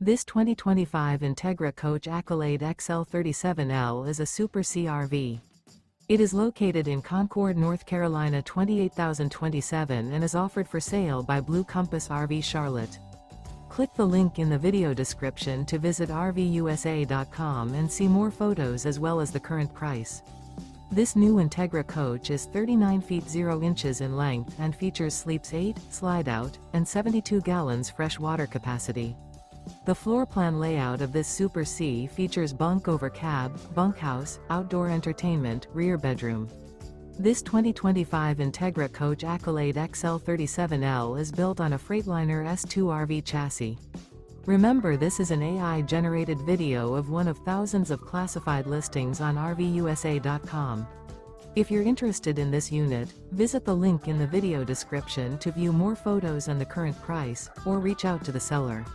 This 2025 Entegra Coach Accolade XL 37L is a Super CRV. It is located in Concord, North Carolina 28027 and is offered for sale by Blue Compass RV Charlotte. Click the link in the video description to visit RVUSA.com and see more photos as well as the current price. This new Entegra coach is 39 feet 0 inches in length and features sleeps 8, slide-out, and 72 gallons fresh water capacity. The floor plan layout of this Super C features bunk over cab, bunkhouse, outdoor entertainment, rear bedroom. This 2025 Entegra Coach Accolade XL 37L is built on a Freightliner S2RV chassis. Remember, this is an AI-generated video of one of thousands of classified listings on RVUSA.com. If you're interested in this unit, visit the link in the video description to view more photos and the current price, or reach out to the seller.